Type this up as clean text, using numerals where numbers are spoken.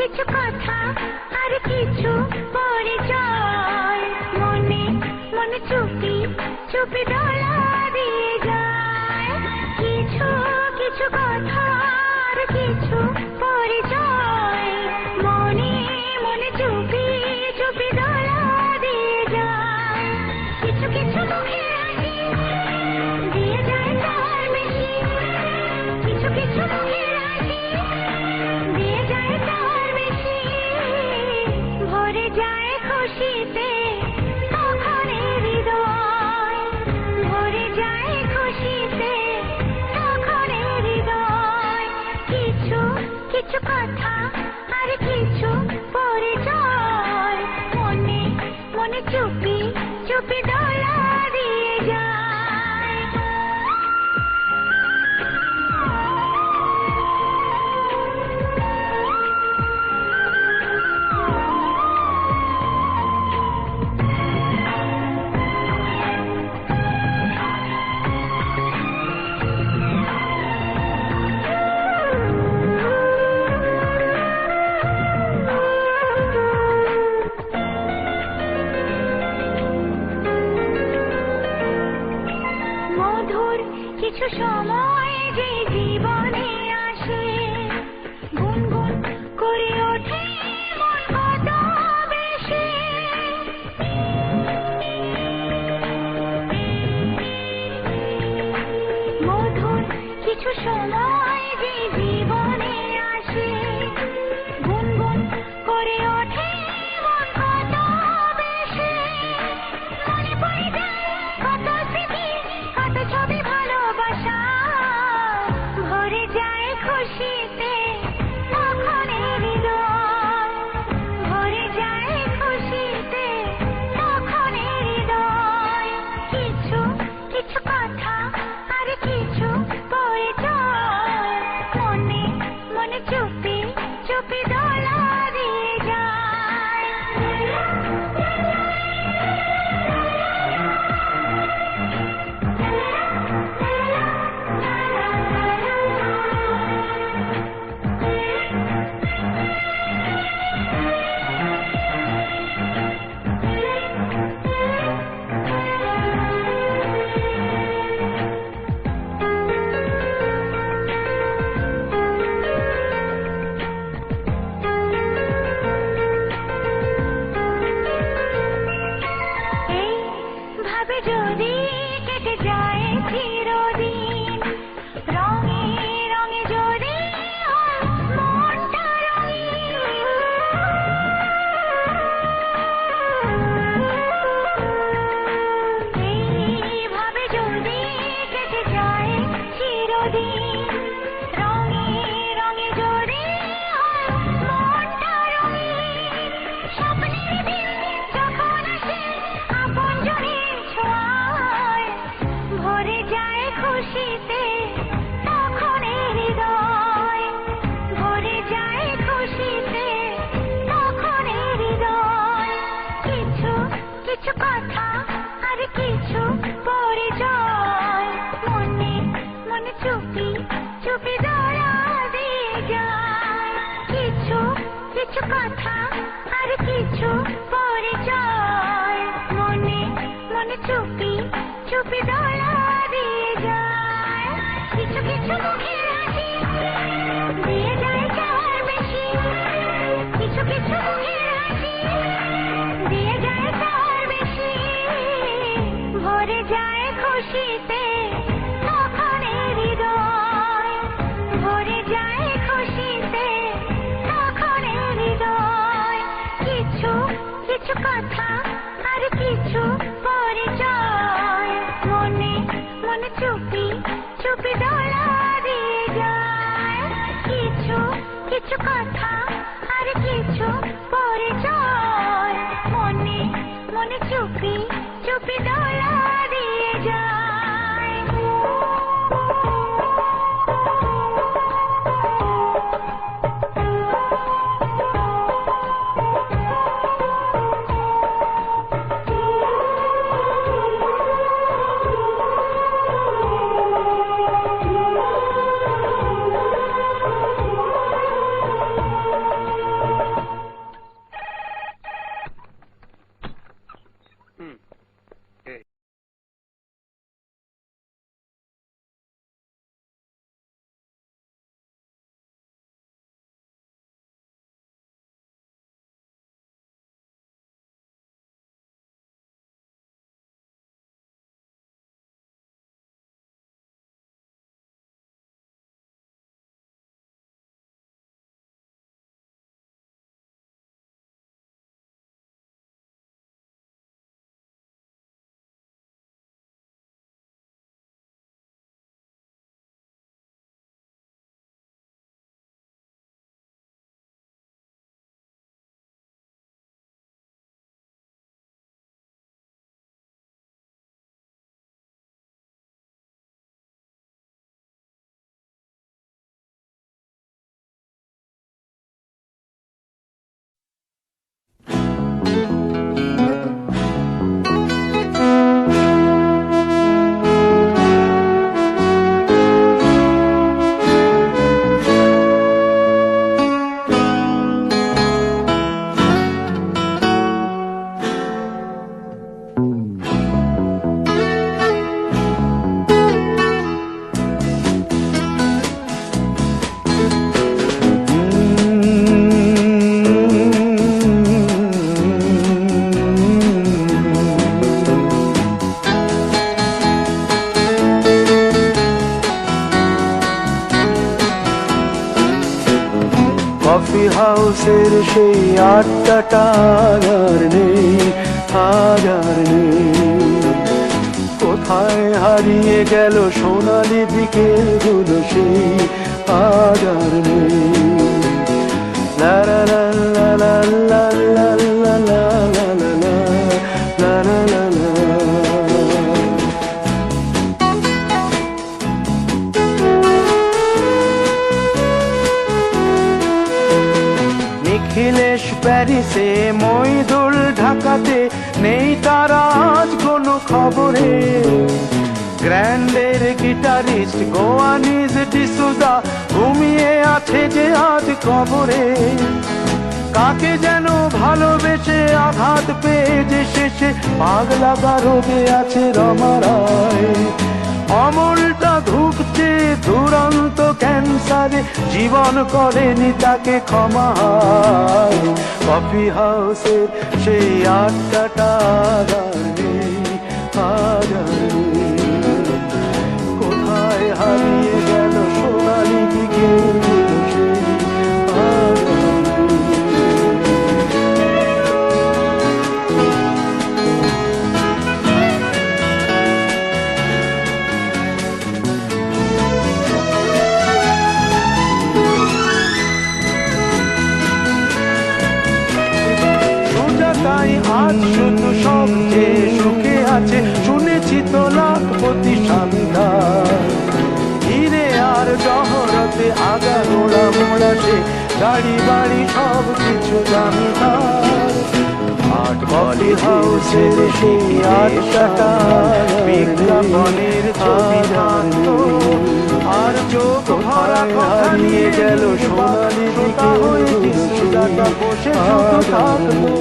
কিছু কথা আর কিছু পরিচয় মনে মনে চুপি চুপি দোলা দিয়ে যায় কিছু কিছু কথা আর কিছু পরিচয় মনে মনে চুপি চুপি দোলা দিয়ে যায় কিছু কিছু মুখে হাসি দিয়ে যায় তার বেশি কিছু কিছু মুখে হাসি দিয়ে যায় তার বেশি ভরে যায় খুশিতে তখন হৃদয় ভরে যায় খুশিতে তখন হৃদয় কিছু কিছু কথা আর কিছু পরিচয় মনে মনে চুপি চুপি দোলা দিয়ে যায় মধুর কিছু সময় যে জীবনে আসে গুনগুন করে ওঠে মন কত বেশি মধুর কিছু সময় যে জীবনে আসে গুনগুন করে ওঠে মন কত বেশি মনে পড়ে যায় কত স্মৃতি কত ছবি ভালোবাসা ভরে যায় খুশিতে তখন হৃদয় ভরে যায় খুশিতে তখন হৃদয় কিছু কিছু কথা আর কিছু পরিচয় মনে মনে চুপি চুপি দোলা দিয়ে যায় এইভাবে যদি কেটে যায় চিরদিন রঙে রঙে যদি হয় মনটা রঙিন এইভাবে যদি কেটে যায় চিরদিন রঙে রঙে যদি হয় মনটা রঙিন স্বপ্নের দিন যখন আসে আপনজনের ছোঁয়ায় ভরে যায় খুশিতে তখন হৃদয় ভরে যায় খুশিতে তখন হৃদয় কিছু কিছু কথা আর কিছু পরিচয় মনে মনে চুপি চুপি দোলা দিয়ে যায় কিছু কিছু কথা আর কিছু পরিচয় মনে মনে চুপি চুপি দোলা দিয়ে যায় কিছু কিছু মুখে হাসি দিয়ে যায় তার বেশি কিছু কিছু মুখে হাসি দিয়ে যায় তার বেশি ভরে যায় খুশিতে তখন হৃদয় ভরে যায় খুশিতে তখন হৃদয় কিছু কিছু কথা আর কিছু পরিচয় মনে মনে চুপি চুপি দোলা দিয়ে যায় কিছু কিছু কথা আর কিছু পরিচয় মনে মনে চুপি চুপি দোলা দিয়ে যায় কফি হাউসের সেই আড্ডাটা আর নেই, আর নেই। কোথায় হারিয়ে গেল সোনালি বিকেলগুলো সেই আর নেই। লা লা লা লা লা লা লা লা লা লা লা লা লা লা। নিখিলেশ প্যারিসে, মইদুল ঢাকাতে, নেই তারা আজ কোনো খবরে। গ্র্যান্ডের গিটারিস্ট গোয়ানিজ ডিসুজা ঘুমিয়ে আছে যে আজ কবরে। কাকে যেন ভালোবেসে আঘাত পেয়ে যে শেষে পাগলা গারদে আছে রমা রায়। অমলটা ধুকছে দুরন্ত ক্যান্সারে, জীবন করেনি তাকে ক্ষমা। কফি হাউসের সেই আড্ডাটা আর নেই, আর নেই। কোথায় হারিয়ে গেল সোনালি বিকেলগুলো সেই আর নেই। তাই আজ শুধু সবচেয়ে সুখে আছে, শুনেছি তো লাখপতি শানদার। হিরে আর জহরতে আগা গোড়া মোড়া সে, গাড়ি বাড়ি সব কিছু জামিদার। কফি হাউসের সেই আড্ডাটা বিজ্ঞাপনের ছবি জানত, আর চোখ ভরা হারিয়ে গেল সোনালি বিকেলগুলো সেই বসে শুধু থাকতো।